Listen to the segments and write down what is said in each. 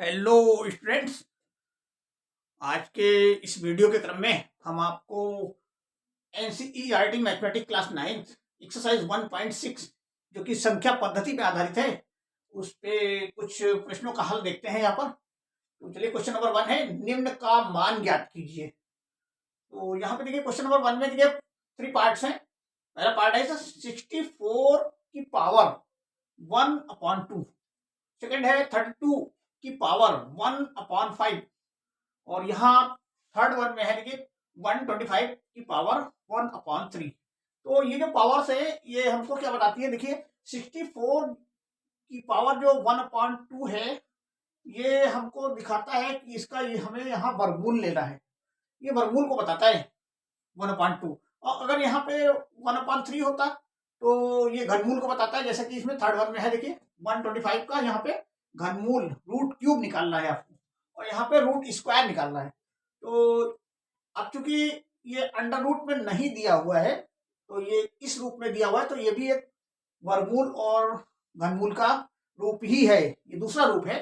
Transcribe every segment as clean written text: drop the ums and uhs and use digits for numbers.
Hello students. आज के इस वीडियो के क्रम में हम आपको एनसीईआरटी मैथमेटिक्स क्लास 9 एक्सरसाइज 1.6 जो कि संख्या पद्धति पे आधारित है, उस पे कुछ प्रश्नों का हल देखते हैं यहाँ पर। तो चलिए, क्वेश्चन नंबर 1 है, निम्न का मान ज्ञात कीजिए। तो यहाँ पे देखिए, क्वेश्चन नंबर 1 में देखिए 3 पार्ट्स हैं। पहला पार्ट है 64 की पावर 1/2। सेकेंड है 32 की पावर 1/5। और यहाँ थर्ड वन में है देखिए 125 की पावर 1/3। तो ये जो पावर्स है ये हमको क्या बताती है, देखिए 64 की पावर जो 1/2 है, ये हमको दिखाता है कि इसका ये हमें यहाँ वर्गमूल लेना है। ये वर्गमूल को बताता है 1/2। और अगर यहाँ पे 1/3 होता तो ये घनमूल को बताता है, जैसे कि इसमें थर्ड वन में है देखिए 125 का यहाँ पे घनमूल रूट क्यूब निकालना है आपको, और यहाँ पे रूट स्क्वायर निकालना है। तो अब चूंकि ये अंडर रूट में नहीं दिया हुआ है, तो ये इस रूप में दिया हुआ है, तो ये भी एक वर्गमूल और घनमूल का रूप ही है, ये दूसरा रूप है,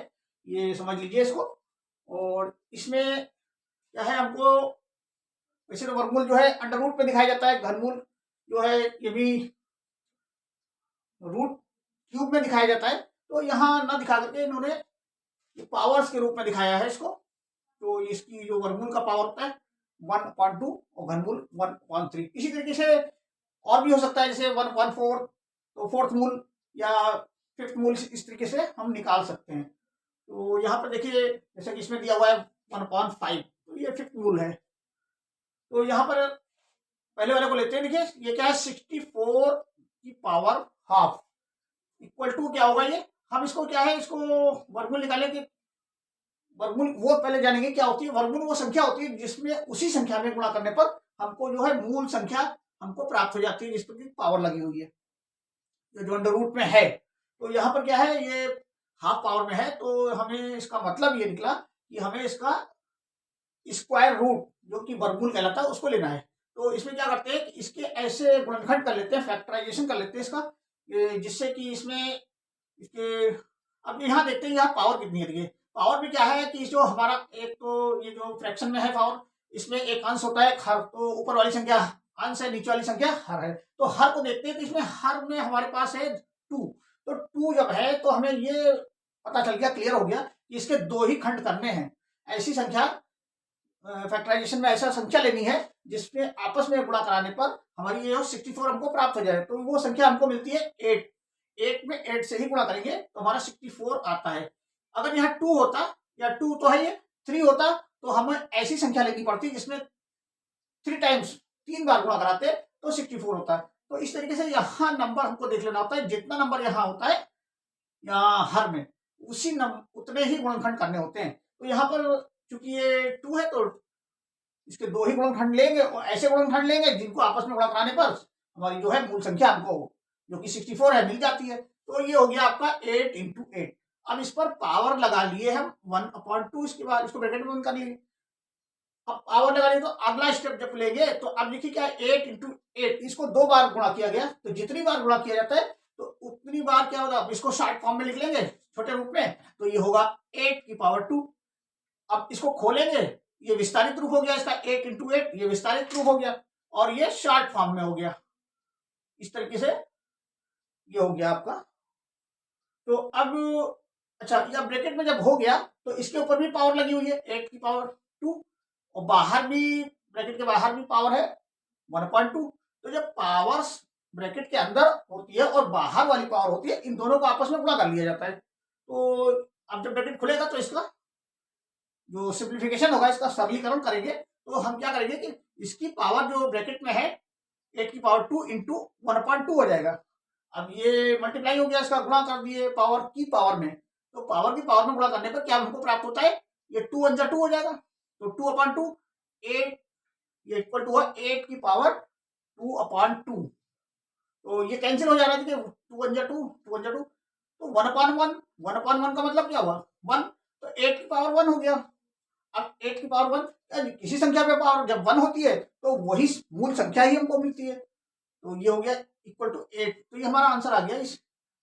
ये समझ लीजिए इसको। और इसमें क्या है, हमको वैसे तो वर्गमूल जो है अंडर रूट में दिखाया जाता है, घनमूल जो है ये भी रूट क्यूब में दिखाया जाता है। तो यहाँ ना दिखा करके इन्होंने पावर्स के रूप में दिखाया है इसको। तो इसकी जो वर्गमूल का पावर होता है 1/2 और घनमूल 1/3। इसी तरीके से और भी हो सकता है, जैसे 1/4, तो फोर्थ मूल या फिफ्थ मूल, इस तरीके से हम निकाल सकते हैं। तो यहाँ पर देखिए, जैसे कि इसमें दिया हुआ है 1/5, तो ये फिफ्थ मूल है। तो यहाँ पर पहले वाले को लेते हैं। देखिए ये क्या है, 64 की पावर हाफ इक्वल टू क्या होगा, ये हम इसको क्या है, इसको वर्गमूल निकालेंगे। वर्गमूल वो पहले जानेंगे क्या होती है। वर्गमूल वो संख्या होती है जिसमें उसी संख्या में गुणा करने पर हमको जो है मूल संख्या हमको प्राप्त हो जाती है, जिस पर की पावर लगी हुई है, जो अंडर रूट में है। तो यहाँ पर क्या है, ये हाफ पावर में है, तो हमें इसका मतलब ये निकला कि हमें इसका स्क्वायर रूट जो कि वर्गमूल कहलाता है उसको लेना है। तो इसमें क्या करते हैं कि इसके ऐसे गुणनखंड कर लेते हैं, फैक्टराइजेशन कर लेते हैं इसका, जिससे कि इसमें इसके अब यहाँ देखते हैं यहाँ पावर कितनी है। देखिए पावर में क्या है कि जो हमारा एक तो ये जो फ्रैक्शन में है पावर, इसमें एक अंश होता है हर, तो ऊपर वाली संख्या अंश है, नीचे वाली संख्या हर है। तो हर को देखते हैं, तो इसमें हर में हमारे पास है 2। तो 2 जब है तो हमें ये पता चल गया, क्लियर हो गया कि इसके 2 ही खंड करने हैं। ऐसी संख्या फैक्टराइजेशन में ऐसा संख्या लेनी है जिसमें आपस में गुणा कराने पर हमारी ये 64 हमको प्राप्त हो जाए। तो वो संख्या हमको मिलती है 8। 8 में 8 से ही गुणा करेंगे तो हमारा 64 आता है। अगर यहाँ 2 होता, या 2 तो है, ये 3 होता, तो हमें ऐसी संख्या लेनी पड़ती जिसमें 3 टाइम्स 3 बार गुणा कराते तो 64 होता है। तो इस तरीके से यहाँ नंबर हमको देख लेना होता है, जितना नंबर यहाँ होता है यहाँ हर में, उसी उतने ही गुणनखंड करने होते हैं। तो यहाँ पर चूंकि ये 2 है तो इसके 2 ही गुणनखंड लेंगे, और ऐसे गुणनखंड लेंगे जिनको आपस में गुणा कराने पर हमारी जो है मूल संख्या हमको जो कि 64 है मिल जाती है। तो ये हो गया आपका 8 × 8। अब इस पर पावर लगा लिए हम 1/2, इसके बाद इसको ब्रैकेट में बंद कर लिए। अब पावर लगा लिए तो अगला स्टेप जब लेंगे, तो अब देखिए क्या है, 8 × 8, इसको 2 बार गुणा किया गया, तो जितनी बार गुणा किया जाता है तो उतनी बार क्या होगा, अब इसको शॉर्ट फॉर्म में लिख लेंगे छोटे रूप में, तो ये होगा 8⁻²। अब इसको खोलेंगे, ये विस्तारित रूप हो गया इसका 8 × 8, ये विस्तारित रूप हो गया, और ये शॉर्ट फॉर्म में हो गया। इस तरीके से ये हो गया आपका। तो अब अच्छा, यह ब्रैकेट में जब हो गया तो इसके ऊपर भी पावर लगी हुई है 8⁻², और बाहर भी ब्रैकेट के बाहर भी पावर है 1/2। तो जब पावर्स ब्रैकेट के अंदर होती है और बाहर वाली पावर होती है, इन दोनों को आपस में गुणा कर लिया जाता है। तो अब जब ब्रैकेट खुलेगा तो इसका जो सिंप्लीफिकेशन होगा, इसका सरलीकरण करेंगे, तो हम क्या करेंगे कि इसकी पावर जो ब्रैकेट में है 8⁻² × 1/2 हो जाएगा। अब ये मल्टीप्लाई हो गया, इसका गुणा कर दिए पावर की पावर में, तो पावर की पावर में गुणा करने पर क्या हमको प्राप्त होता है, ये 2 × 2 हो जाएगा, तो 2/2 8, ये इक्वल टू 8 की पावर 2/2। तो ये कैंसिल हो जा रहा है, देखिए 2 × 2 2 × 2, तो 1/1 1/1 का मतलब क्या हुआ 1, तो 8⁻1 हो गया। अब 8⁻1 किसी संख्या पे पावर जब 1 होती है तो वही मूल संख्या ही हमको मिलती है, तो ये हो गया इक्वल टू 8। तो ये हमारा आंसर आ गया।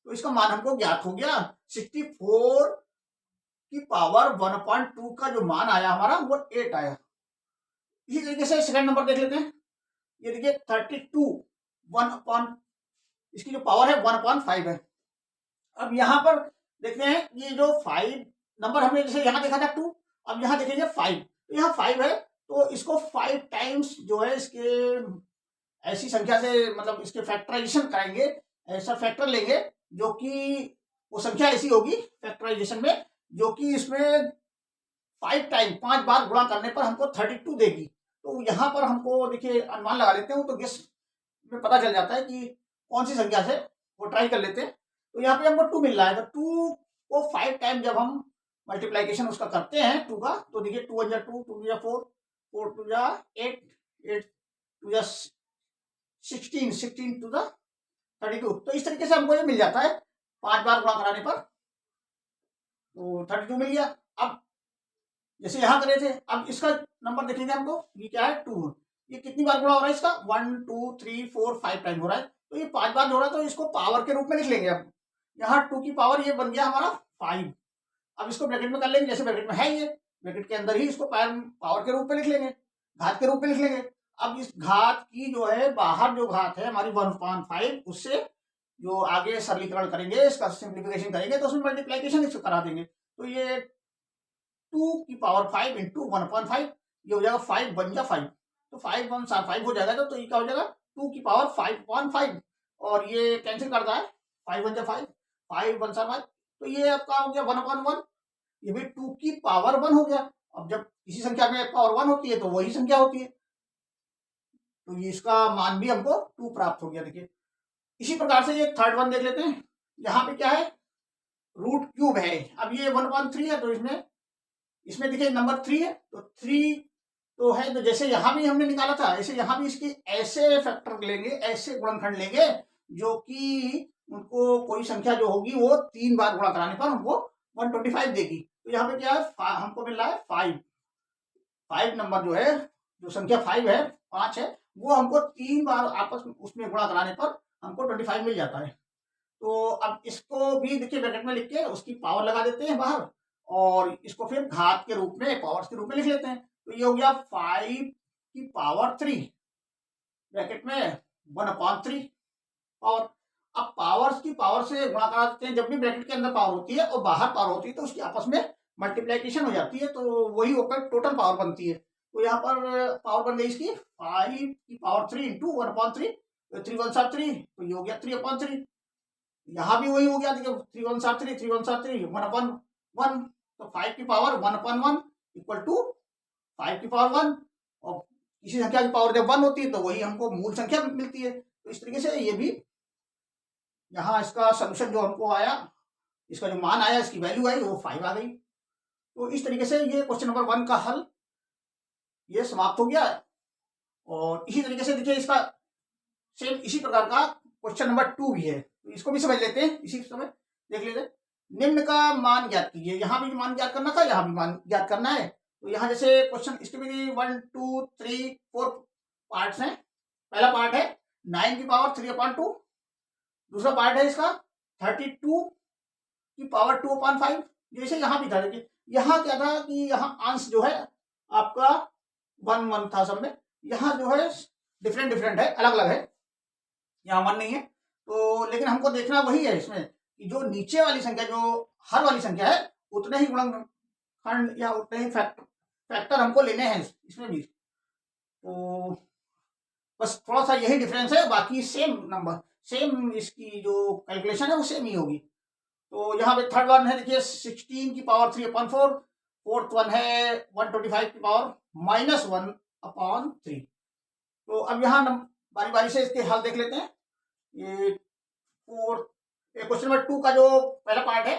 तो इसका मान हमको ज्ञात हो गया 64 की पावर 1/2 का जो मान आया हमारा वो 8 आया। इसी तरीके से सेकंड नंबर देख लेते हैं। ये देखिए 32 इसकी जो पावर है 1/5 है। अब यहाँ पर देखते हैं ये जो 5 नंबर हमने जैसे यहाँ देखा था 2, अब यहाँ देखेंगे 5, तो यहाँ 5 है तो इसको 5 टाइम्स जो है इसके ऐसी संख्या से मतलब इसके फैक्टराइजेशन कराएंगे, ऐसा फैक्टर लेंगे जो कि वो संख्या ऐसी होगी फैक्टराइजेशन में जो कि इसमें 5 बार गुणा करने पर हमको 32 देगी। तो यहाँ पर हमको देखिए अनुमान लगा लेते हैं, वो तो गेस में पता चल जाता है कि कौन सी संख्या से, वो ट्राई कर लेते हैं। तो यहाँ पे हमको 2 मिल रहा है, तो 2 को 5 टाइम जब हम मल्टीप्लाइकेशन उसका करते हैं 2 का, तो देखिए 2 1 2, 2 4, 4 2 8, 8 2 16, 16 टू द 32। तो इस तरीके से हमको ये मिल जाता है 5 बार गुणा कराने पर, तो 32 मिल गया। अब जैसे यहाँ करे थे, अब इसका नंबर देखेंगे हमको, ये क्या है 2, ये कितनी बार गुणा हो रहा है इसका 1 2 3 4 5 टाइम हो रहा है, तो ये 5 बार हो रहा है, तो इसको पावर के रूप में लिख लेंगे। अब यहाँ 2 की पावर ये बन गया हमारा 5। अब इसको ब्रैकेट में कर लेंगे, जैसे ब्रैकेट में है ये, ब्रैकेट के अंदर ही इसको पावर के रूप में लिख लेंगे, घात के रूप में लिख लेंगे। अब इस घात की जो है बाहर जो घात है हमारी 1/5, उससे जो आगे सरलीकरण करेंगे, इसका सिंप्लीफिकेशन करेंगे, तो उसमें मल्टीप्लीकेशन इसको करा देंगे। तो ये 2 की पावर 5 इंटू 1/5, ये हो जाएगा 5 बन जा 5, तो 5 1 5 हो जाएगा। तो ये क्या हो जाएगा 2 की पावर 5/5, और ये कैंसिल करता है 5 1 जा 5, 5 1 5, तो ये आपका हो गया 1/1, ये भी 2 की पावर 1 हो गया। अब जब किसी संख्या में पावर 1 होती है तो वही संख्या होती है, तो ये इसका मान भी हमको 2 प्राप्त हो गया। देखिए इसी प्रकार से ये थर्ड वन देख लेते हैं। यहाँ पे क्या है रूट क्यूब है, अब ये 1/3 है, तो इसमें देखिए नंबर 3 है, तो 3 तो है, तो जैसे यहाँ भी हमने निकाला था ऐसे यहाँ भी इसकी ऐसे फैक्टर लेंगे, ऐसे गुणनखंड लेंगे जो कि उनको कोई संख्या जो होगी वो 3 बार गुणा कराने पर हमको 125 देगी। तो यहाँ पे क्या है हमको मिल रहा है 5 नंबर जो है, जो संख्या 5 है 5 है, वो हमको 3 बार आपस में उसमें गुणा कराने पर हमको 25 मिल जाता है। तो अब इसको भी देखिए ब्रैकेट में लिख के उसकी पावर लगा देते हैं बाहर, और इसको फिर घात के रूप में पावर्स के रूप में लिख लेते हैं। तो ये हो गया 5 की पावर 3 ब्रैकेट में 1/3 पावर। अब पावर्स की पावर से गुणा करा देते हैं, जब भी ब्रैकेट के अंदर पावर होती है और बाहर पावर होती है तो उसकी आपस में मल्टीप्लीकेशन हो जाती है, तो वही होकर टोटल पावर बनती है। तो यहाँ पर पावर बन गई इसकी 5 की पावर 3 इंटू 1/3, 3 1 3, तो ये हो गया 3/3। यहाँ भी वही हो गया, देखिए 3 1 3, 3 1 3, 1/1, तो 5 की पावर 1/1 इक्वल टू 5 की पावर 1, और किसी संख्या की पावर जब 1 होती है तो वही हमको मूल संख्या मिलती है। तो इस तरीके से ये भी यहाँ इसका सोल्यूशन जो हमको आया, इसका जो मान आया, इसकी वैल्यू आई वो 5 आ गई। तो इस तरीके से ये क्वेश्चन नंबर 1 का हल ये समाप्त हो गया। और इसी तरीके से देखिए इसका सेम इसी प्रकार का क्वेश्चन नंबर 2 भी है, तो इसको भी समझ लेते हैं, इसी समय देख लेते हैं। निम्न का मान ज्ञात कीजिए, यहाँ भी मान ज्ञात करना था, यहाँ भी मान ज्ञात करना है। तो यहाँ जैसे क्वेश्चन इसके भी 1 2 3 4 पार्ट्स हैं। पहला पार्ट है 9 की पावर 3/2, दूसरा पार्ट है इसका 32 की पावर 2/5। जैसे यहाँ भी था, देखिए यहाँ क्या था कि यहाँ अंश जो है आपका 1 1 था सब में, यहाँ जो है डिफरेंट है, अलग अलग है, यहाँ 1 नहीं है। तो लेकिन हमको देखना वही है इसमें कि जो नीचे वाली संख्या, जो हर वाली संख्या है, उतने ही गुणनखंड या उतने ही फैक्टर हमको लेने हैं इसमें भी। तो बस थोड़ा सा यही डिफरेंस है, बाकी सेम नंबर, सेम इसकी जो कैलकुलेशन है वो सेम ही होगी। तो यहाँ पे थर्ड वन है देखिए 16 की पावर 3/4, फोर्थ वन है 125 की पावर -1/3। तो अब यहाँ बारी बारी से इसके हल देख लेते हैं। ये क्वेश्चन नंबर 2 का जो पहला पार्ट है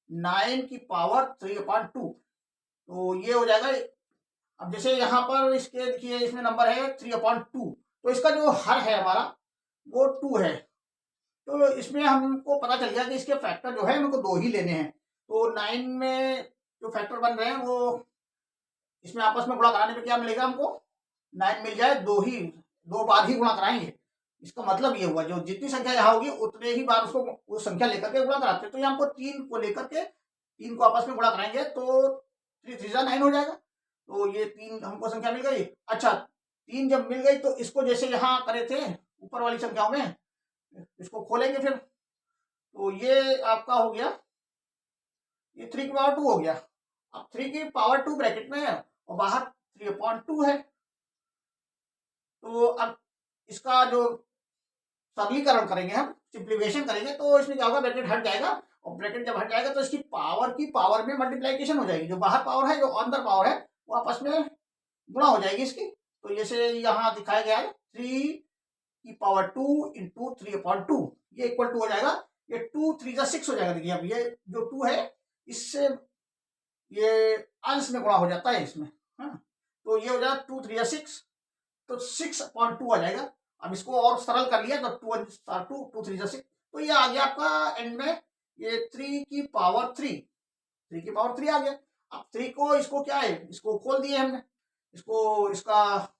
9 की पावर 3/2, तो ये हो जाएगा। अब जैसे यहाँ पर इसके देखिए इसमें नंबर है 3/2, तो इसका जो हर है हमारा वो 2 है। तो इसमें हमको पता चल गया कि इसके फैक्टर जो है हमको 2 ही लेने हैं। तो 9 में जो फैक्टर बन रहे हैं वो इसमें आपस में गुणा कराने पे क्या मिलेगा हमको, 9 मिल जाए, 2 बार ही गुणा कराएंगे। इसका मतलब ये हुआ जो जितनी संख्या यहाँ होगी उतने ही बार उसको वो संख्या लेकर के गुणा कराते हैं। तो ये हमको 3 को लेकर के तीन को आपस में गुणा कराएंगे तो 3 3 9 हो जाएगा। तो ये तीन हमको संख्या मिल गई। अच्छा, तीन जब मिल गई तो इसको जैसे यहाँ करे थे ऊपर वाली संख्याओं में, इसको खोलेंगे फिर, तो ये आपका हो गया, ये 3 की पावर 2 हो गया। अब 3 की पावर 2 ब्रैकेट में है और बाहर 3/2 है। तो अब इसका जो सरलीकरण करेंगे, हम सिंप्लीफिकेशन करेंगे, तो इसमें क्या होगा, ब्रैकेट हट जाएगा और ब्रैकेट जब हट जाएगा तो इसकी पावर में मल्टीप्लीकेशन हो जाएगी। जो बाहर पावर है, जो अंदर पावर है, वो आपस में गुणा हो जाएगी इसकी। तो जैसे यहाँ दिखाया गया है 3 की पावर 2 इंटू 3/2, ये इक्वल टू हो जाएगा, ये 2 3 जा 6 हो जाएगा। देखिए अब ये जो 2 है इससे ये अंश में गुणा हो जाता है इसमें, हाँ। तो ये हो जाएगा 2 3 जा 6, तो 6/2 आ जाएगा। अब इसको और सरल कर लिया तो 2 2 3 जा 6, तो ये आ गया आपका एंड में ये 3 की पावर 3 आ गया। अब 3 को, इसको क्या है, इसको खोल दिए हमने, इसको इसका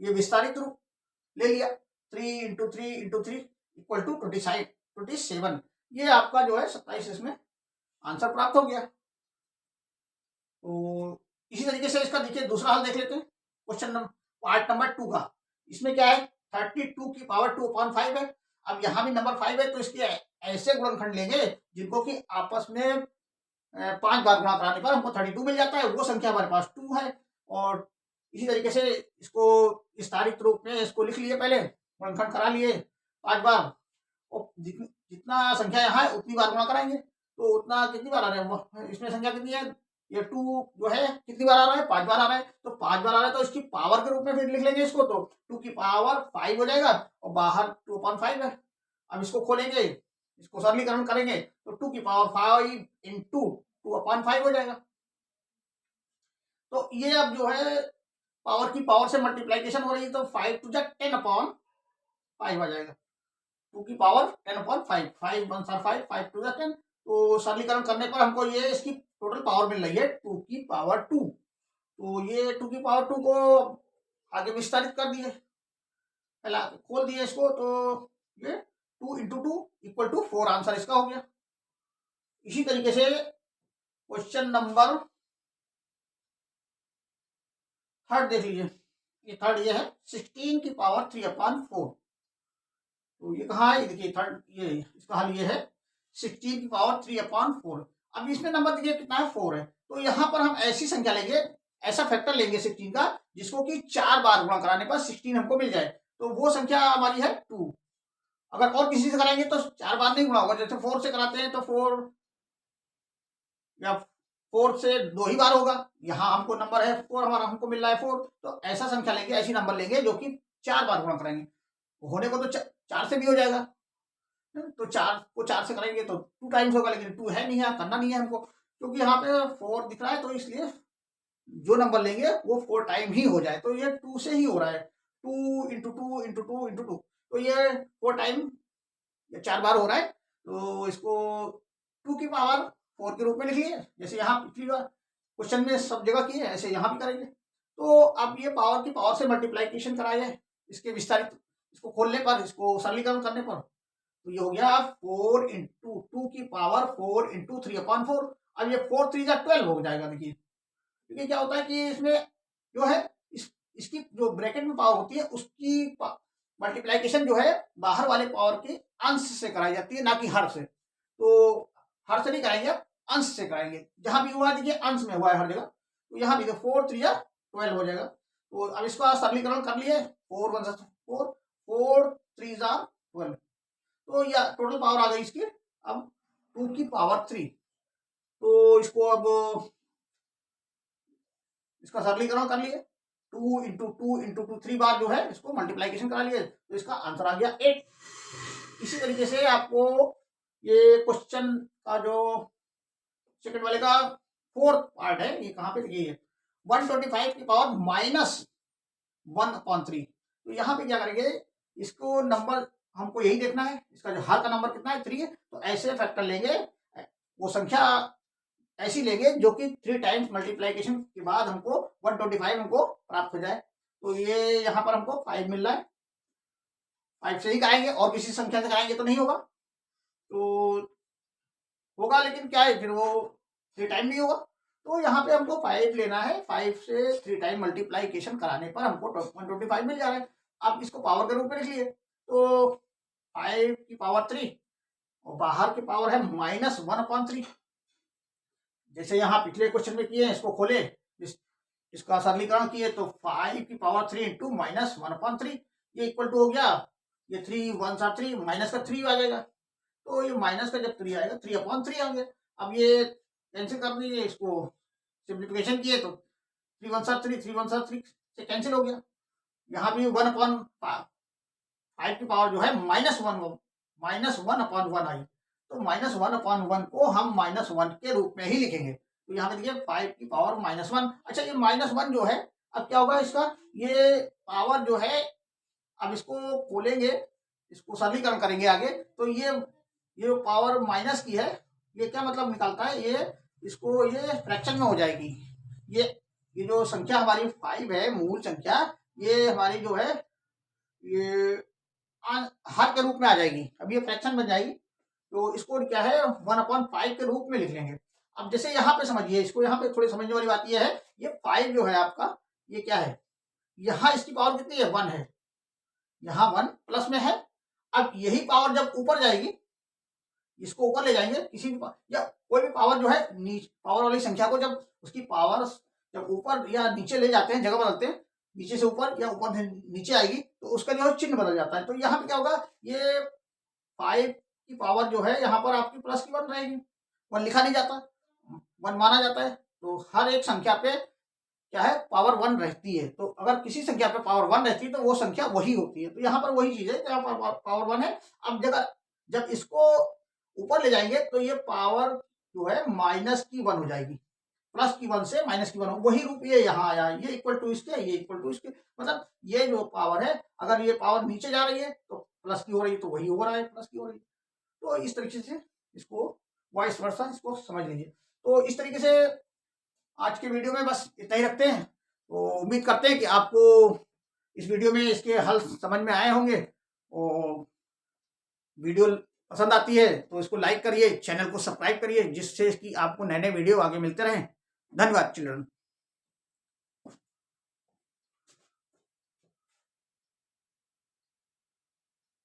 ये विस्तारित रूप ले लिया, 3 इंटू 3 इक्वल टू 27। ये आपका जो है 27 इसमें आंसर प्राप्त हो गया। तो इसी तरीके से इसका देखिए दूसरा हल देख लेते हैं, क्वेश्चन नंबर पार्ट नंबर 2 का। इसमें क्या है, 32 की पावर 2/5 है। अब यहाँ भी नंबर 5 है, तो इसके ऐसे गुणनखंड लेंगे जिनको कि आपस में 5 बार गुणा कराने पर हमको 32 मिल जाता है, वो संख्या हमारे पास 2 है। और इसी तरीके से इसको विस्तारित रूप में इसको लिख लिए, पहले गुणनखंड करा लिए 5 बार, और जितना संख्या यहाँ है उतनी बार गुणा कराएंगे, तो उतना कितनी बार आ रहा है, इसमें संख्या कितनी है, ये 2 जो है कितनी बार आ रहा है, 5 बार आ रहा है। तो 5 बार आ रहा है तो इसकी पावर के रूप में फिर लिख लेंगे इसको, तो 2 की पावर 5 हो जाएगा और बाहर 2/5 है। अब इसको खोलेंगे, इसको सरलीकरण करेंगे तो 2 की पावर 5 इंटू 2/5 हो जाएगा। तो ये अब जो है पावर की पावर से मल्टीप्लीकेशन हो रही है, तो 5 टू 10/5 आ जाएगा। 2 की पावर 10/5, 5 1 5, 5 टू 10। तो सरलीकरण करने पर हमको ये इसकी टोटल पावर मिल रही है 2 की पावर 2। तो ये 2 की पावर 2 को आगे विस्तारित कर दिए, पहला खोल दिए इसको, तो ये 2 इंटू 2 इक्वल टू 4 आंसर इसका हो गया। इसी तरीके से क्वेश्चन नंबर थर्ड देख लीजिए, ये थर्ड ये है 16 की पावर 3/4। तो ये कहाँ है, देखिए थर्ड, ये इसका हल ये है 16 की पावर 3/4। अब इसमें नंबर देखिए कितना है, 4 है। तो यहाँ पर हम ऐसी संख्या लेंगे, ऐसा फैक्टर लेंगे 16 का, जिसको कि 4 बार गुणा कराने पर 16 हमको मिल जाए, तो वो संख्या हमारी है 2। अगर और किसी से कराएंगे तो 4 बार नहीं गुणा होगा, जैसे 4 से कराते हैं तो 4 या 4 से 2 ही बार होगा। यहाँ हमको नंबर है 4, हमारा हमको मिल रहा है 4, तो ऐसा संख्या लेंगे, ऐसी नंबर लेंगे जो कि 4 बार गुणा कराएंगे। होने को तो 4 से भी हो जाएगा, तो 4 को 4 से करेंगे तो 2 टाइम्स होगा, लेकिन 2 है नहीं, यहाँ करना नहीं है हमको, क्योंकि यहाँ पे 4 दिख रहा है, तो इसलिए जो नंबर लेंगे वो 4 टाइम ही हो जाए। तो ये 2 से ही हो रहा है, 2 इंटू 2 इंटू 2 इंटू 2, तो ये 4 टाइम, ये 4 बार हो रहा है। तो इसको 2 की पावर 4 के रूप में लिख लिए, जैसे यहाँ पिछली बार क्वेश्चन में सब जगह किए ऐसे यहाँ भी करेंगे। तो अब ये पावर की पावर से मल्टीप्लाइकेशन कराया है, इसके विस्तारित, इसको खोलने पर, इसको सरलीकरण करने पर, तो ये हो गया 4 इंटू 2 की पावर 4 इंटू 3/4। अब ये 4 3 जा 12 हो जाएगा। देखिए, क्योंकि क्या होता है कि इसमें जो है इसकी जो ब्रैकेट में पावर होती है उसकी मल्टीप्लाइकेशन जो है बाहर वाले पावर के अंश से कराई जाती है, ना कि हर से। तो हर से नहीं कराएंगे, अंश से कराएंगे। जहां भी हुआ है देखिए अंश में हुआ है हर जगह, तो यहाँ भी 4 3 जा 12 हो जाएगा। तो अब इसका सरलीकरण कर लिए, 4 1 4, 4 3 जा 12, तो यह टोटल पावर आ गई इसकी अब 2 की पावर 3। तो इसको अब इसका सरलीकरण कर लिए, 2 इंटू 2 इंटू 2 3 बार जो है इसको मल्टीप्लाइकेशन करा लिए, तो इसका आंसर आ गया 8। इसी तरीके से आपको ये क्वेश्चन का जो सेकंड वाले का फोर्थ पार्ट है, ये कहाँ पे देखिए 125 की पावर -1/3। तो यहाँ पे क्या करेंगे, इसको नंबर हमको यही देखना है, इसका जो हर का नंबर कितना है 3 है, तो ऐसे फैक्टर लेंगे, वो संख्या ऐसी लेंगे जो कि 3 टाइम्स मल्टीप्लाइकेशन के बाद हमको 125 हमको प्राप्त हो जाए। तो ये यहाँ पर हमको 5 मिल रहा है, 5 से ही कराएंगे, और किसी संख्या से कराएंगे तो नहीं होगा, तो होगा लेकिन क्या है फिर वो 3 टाइम नहीं होगा। तो यहाँ पे हमको 5 लेना है, 5 से 3 टाइम मल्टीप्लाइकेशन कराने पर हमको 125 मिल जा रहा है। आप इसको पावर के रूप में लिख लिए, तो 5 की पावर 3 और बाहर की पावर है -1/3। जैसे यहाँ पिछले क्वेश्चन में किए हैं, इसको खोले, इसका सरलीकरण किए तो 5 की पावर 3 इंटू -1/3 ये इक्वल टू हो गया, ये 3 1 3 माइनस का 3 आ जाएगा। तो ये माइनस का जब 3 आएगा 3/3 आ गया। अब ये कैंसिल कर दीजिए, इसको सिंप्लीफिकेशन किए तो 3 1 3 3 1 3 से कैंसिल हो गया। यहाँ भी 1/5 की पावर जो है -1/1 आई, तो -1/1 को हम -1 के रूप में ही लिखेंगे। तो यहाँ पे देखिए 5 की पावर -1। अच्छा, ये -1 जो है, अब क्या होगा इसका, ये पावर जो है, अब इसको खोलेंगे, इसको सरलीकरण करेंगे आगे, तो ये पावर माइनस की है, ये क्या मतलब निकालता है, ये इसको ये फ्रैक्शन में हो जाएगी। ये जो संख्या हमारी 5 है, मूल संख्या, ये हमारी जो है ये हर के रूप में आ जाएगी। अब ये फ्रैक्शन बन जाएगी, तो इसको क्या है 1/5 के रूप में लिख लेंगे। अब जैसे यहाँ पे समझिए, इसको यहाँ पे थोड़ी समझने वाली बात ये है, ये 5 जो है आपका, ये क्या है, यहाँ इसकी पावर कितनी है, 1 है, यहाँ 1 प्लस में है। अब यही पावर जब ऊपर जाएगी, इसको ऊपर ले जाएंगे, किसी भी या कोई भी पावर जो है, पावर वाली संख्या को जब उसकी पावर जब ऊपर या नीचे ले जाते हैं, जगह बदलते हैं, नीचे से ऊपर या ऊपर से नीचे आएगी, तो उसका जो है चिन्ह बदल जाता है। तो यहाँ पे क्या होगा, ये 5 की पावर जो है यहाँ पर आपकी प्लस की 1 रहेगी, 1 लिखा नहीं जाता, 1 माना जाता है। तो हर एक संख्या पे क्या है, पावर 1 रहती है। तो अगर किसी संख्या पे पावर 1 रहती है तो वो संख्या वही होती है। तो यहाँ पर वही चीज है, यहाँ पर पावर 1 है। अब जब इसको ऊपर ले जाएंगे तो ये पावर जो है माइनस की 1 हो जाएगी, प्लस की 1 से माइनस की 1, वही रूप ये यहाँ आया, ये इक्वल टू इसके, ये इक्वल टू इसके। मतलब ये जो पावर है, अगर ये पावर नीचे जा रही है तो प्लस की हो रही है, तो वही हो रहा है, प्लस की हो रही है। तो इस तरीके से इसको वाइस वर्सा इसको समझ लीजिए। तो इस तरीके से आज के वीडियो में बस इतना ही रखते हैं। तो उम्मीद करते हैं कि आपको इस वीडियो में इसके हल समझ में आए होंगे। और वीडियो पसंद आती है तो इसको लाइक करिए, चैनल को सब्सक्राइब करिए, जिससे कि आपको नए नए वीडियो आगे मिलते रहें। धन्यवाद चिल्ड्रन।